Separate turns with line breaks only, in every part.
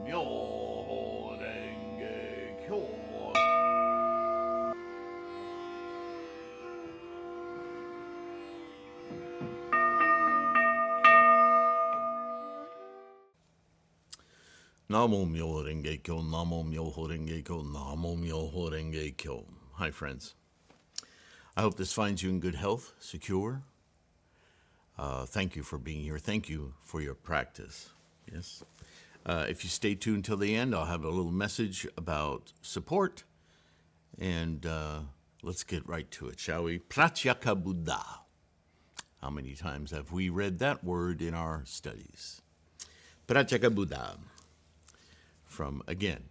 Myoho Renge Kyo. Namo Myoho Renge Kyo, Namo Myoho Renge Kyo, Namo Myoho Renge Kyo. Hi, friends. I hope this finds you in good health, secure. Thank you for being here. Thank you for your practice. Yes. If you stay tuned till the end, I'll have a little message about support. And let's get right to it, shall we? Pratyekabuddha. How many times have we read that word in our studies? Pratyekabuddha. From, again,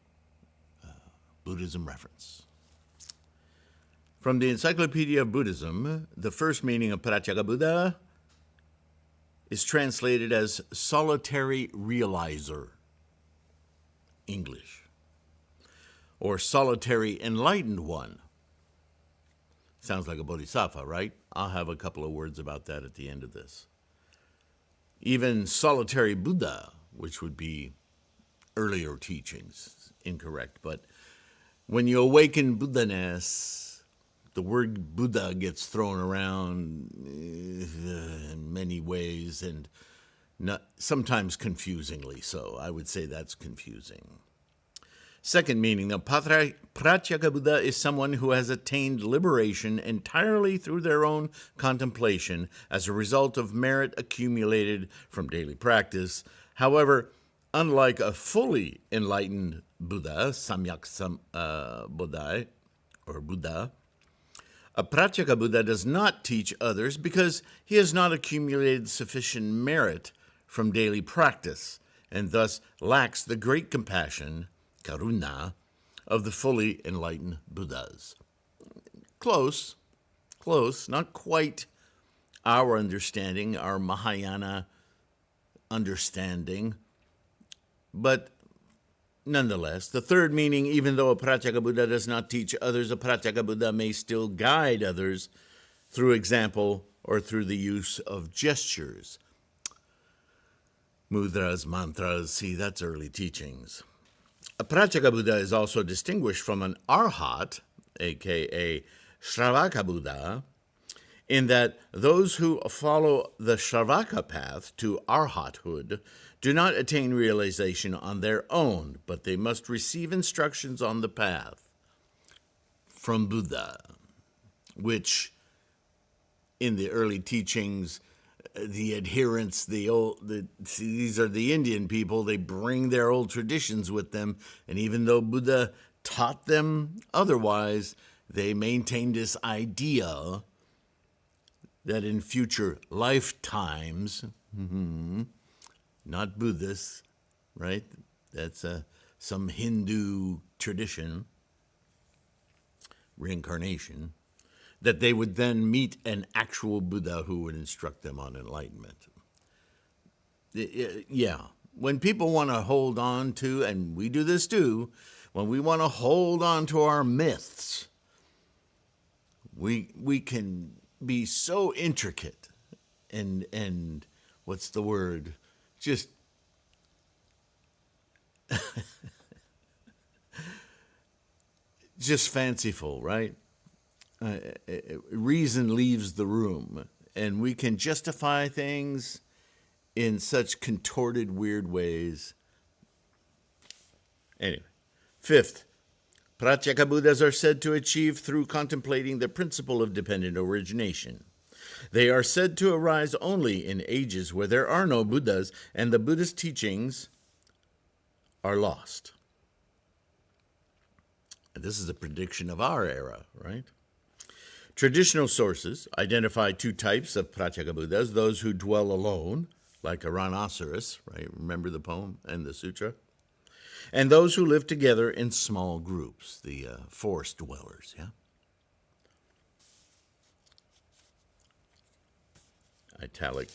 Buddhism Reference. From the Encyclopedia of Buddhism, the first meaning of Pratyekabuddha is translated as solitary realizer, English, or solitary enlightened one. Sounds like a bodhisattva, right? I'll have a couple of words about that at the end of this. Even solitary Buddha, which would be earlier teachings, incorrect, but when you awaken Buddha-ness, the word Buddha gets thrown around in many ways and sometimes confusingly so. I would say that's confusing. Second meaning of Pratyekabuddha is someone who has attained liberation entirely through their own contemplation as a result of merit accumulated from daily practice. However, unlike a fully enlightened Buddha, Samyak Buddha, or Buddha, a Pratyekabuddha does not teach others because he has not accumulated sufficient merit from daily practice and thus lacks the great compassion, karuna, of the fully enlightened Buddhas. Close, not quite our understanding, our Mahayana understanding, but nonetheless, the third meaning, even though a Pratyekabuddha does not teach others, a Pratyekabuddha may still guide others through example or through the use of gestures. Mudras, mantras, see, that's early teachings. A Pratyekabuddha is also distinguished from an Arhat, aka Shravaka Buddha, in that those who follow the Shravaka path to Arhathood do not attain realization on their own, but they must receive instructions on the path from Buddha, which in the early teachings, the adherents, these are the Indian people, they bring their old traditions with them, and even though Buddha taught them otherwise, they maintain this idea that in future lifetimes, not Buddhists, right? That's some Hindu tradition, reincarnation, that they would then meet an actual Buddha who would instruct them on enlightenment. Yeah, when people want to hold on to, and we do this too, when we want to hold on to our myths, we can be so intricate and what's the word? Just fanciful, right? Reason leaves the room, and we can justify things in such contorted, weird ways. Anyway, fifth, Pratyekabuddhas are said to achieve through contemplating the principle of dependent origination. They are said to arise only in ages where there are no Buddhas and the Buddhist teachings are lost. And this is a prediction of our era, right? Traditional sources identify two types of Pratyekabuddhas, those who dwell alone, like a rhinoceros, right? Remember the poem and the sutra? And those who live together in small groups, the forest dwellers, yeah? Italic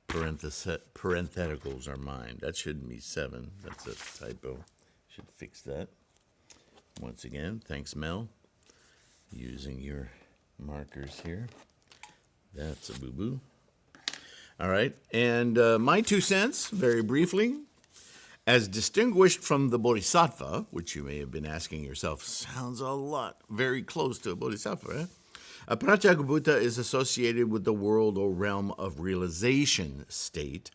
parentheticals are mine. That shouldn't be 7. That's a typo. Should fix that. Once again, thanks, Mel. Using your markers here. That's a boo-boo. All right, and my 2 cents, very briefly. As distinguished from the Bodhisattva, which you may have been asking yourself, sounds a lot very close to a Bodhisattva, a Pratyekabuddha is associated with the world or realm of realization state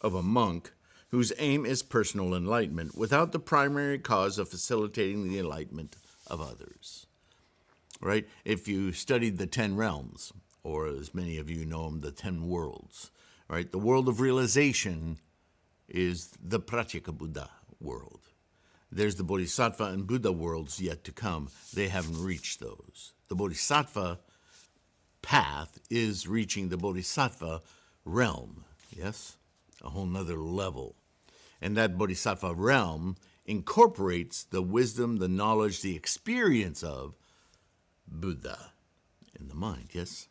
of a monk whose aim is personal enlightenment without the primary cause of facilitating the enlightenment of others. Right? If you studied the 10 realms, or as many of you know them, the 10 worlds, right? The world of realization is the Pratyekabuddha world. There's the Bodhisattva and Buddha worlds yet to come. They haven't reached those. The Bodhisattva path is reaching the Bodhisattva realm, yes? A whole nother level. And that Bodhisattva realm incorporates the wisdom, the knowledge, the experience of Buddha in the mind, yes?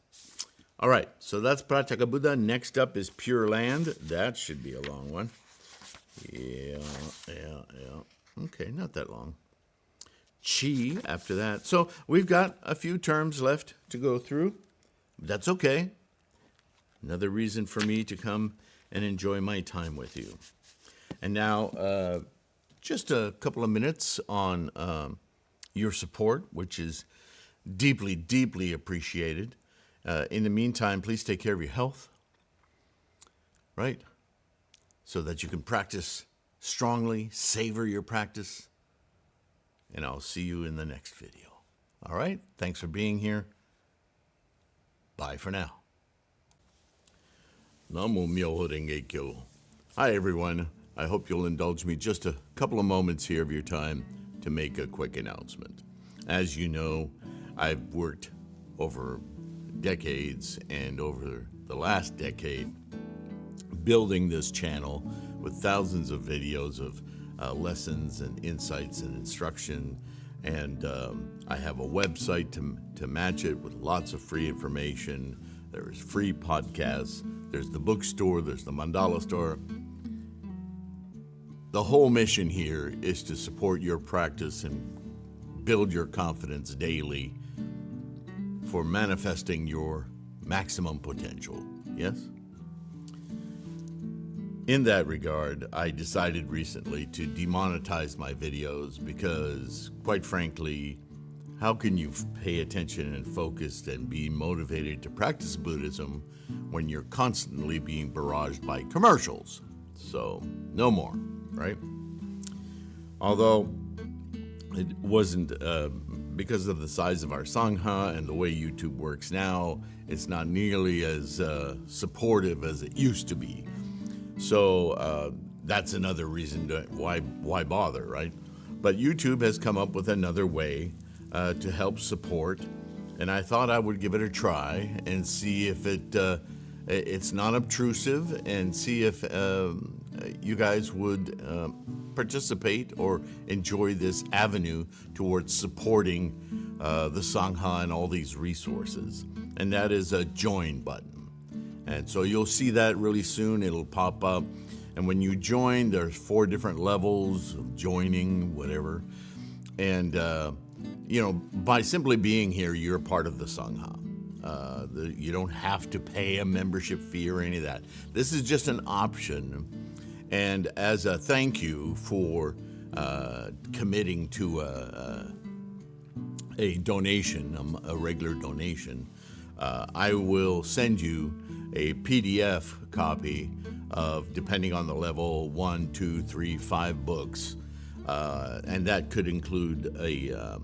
All right, so that's Pratyekabuddha. Next up is Pure Land. That should be a long one. Yeah. Okay, not that long. Chi after that. So we've got a few terms left to go through. That's okay. Another reason for me to come and enjoy my time with you. And now, just a couple of minutes on your support, which is deeply, deeply appreciated. In the meantime, please take care of your health, right? So that you can practice strongly, savor your practice, and I'll see you in the next video. All right? Thanks for being here. Bye for now. Namo Myoho Renge Kyo. Hi, everyone. I hope you'll indulge me just a couple of moments here of your time to make a quick announcement. As you know, I've worked over decades and over the last decade building this channel with thousands of videos of lessons and insights and instruction. And I have a website to match it with lots of free information. There's free podcasts. There's the bookstore. There's the mandala store. The whole mission here is to support your practice and build your confidence daily for manifesting your maximum potential. Yes? In that regard, I decided recently to demonetize my videos because, quite frankly, how can you pay attention and focus and be motivated to practice Buddhism when you're constantly being barraged by commercials? So, no more, right? Although it wasn't, because of the size of our Sangha and the way YouTube works now, it's not nearly as supportive as it used to be. So that's another reason why bother, right? But YouTube has come up with another way to help support, and I thought I would give it a try and see if it's not obtrusive, and see if you guys would participate or enjoy this avenue towards supporting the Sangha and all these resources. And that is a join button. And so you'll see that really soon. It'll pop up. And when you join, there's 4 different levels of joining, whatever. And, by simply being here, you're part of the Sangha. You don't have to pay a membership fee or any of that. This is just an option. And as a thank you for committing to a donation, a regular donation, I will send you a PDF copy of, depending on the level, 1, 2, 3, 5 books. And that could include a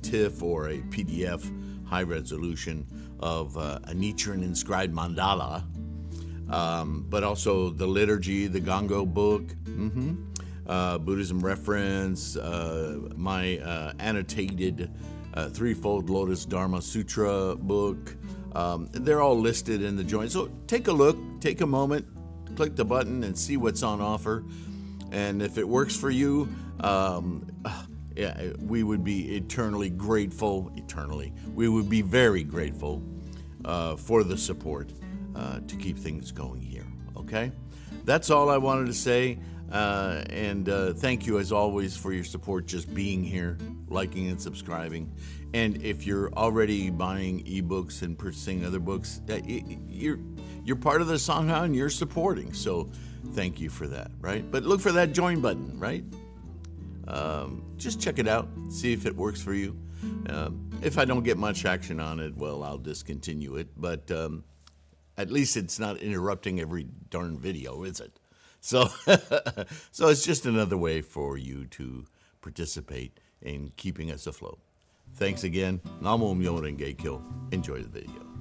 TIFF or a PDF high resolution of a Nichiren inscribed mandala, but also the liturgy, the Gango book, Buddhism Reference, my annotated Threefold Lotus Dharma Sutra book. They're all listed in the join. So take a look, take a moment, click the button and see what's on offer. And if it works for you, we would be eternally grateful. We would be very grateful for the support to keep things going here. Okay? That's all I wanted to say. And thank you, as always, for your support, just being here, liking and subscribing. And if you're already buying ebooks and purchasing other books, you're part of the Sangha and you're supporting. So thank you for that, right? But look for that join button, right? Just check it out, see if it works for you. If I don't get much action on it, well, I'll discontinue it. But at least it's not interrupting every darn video, is it? So, so it's just another way for you to participate in keeping us afloat. Thanks again. Namo Myo Renge Kyo. Enjoy the video.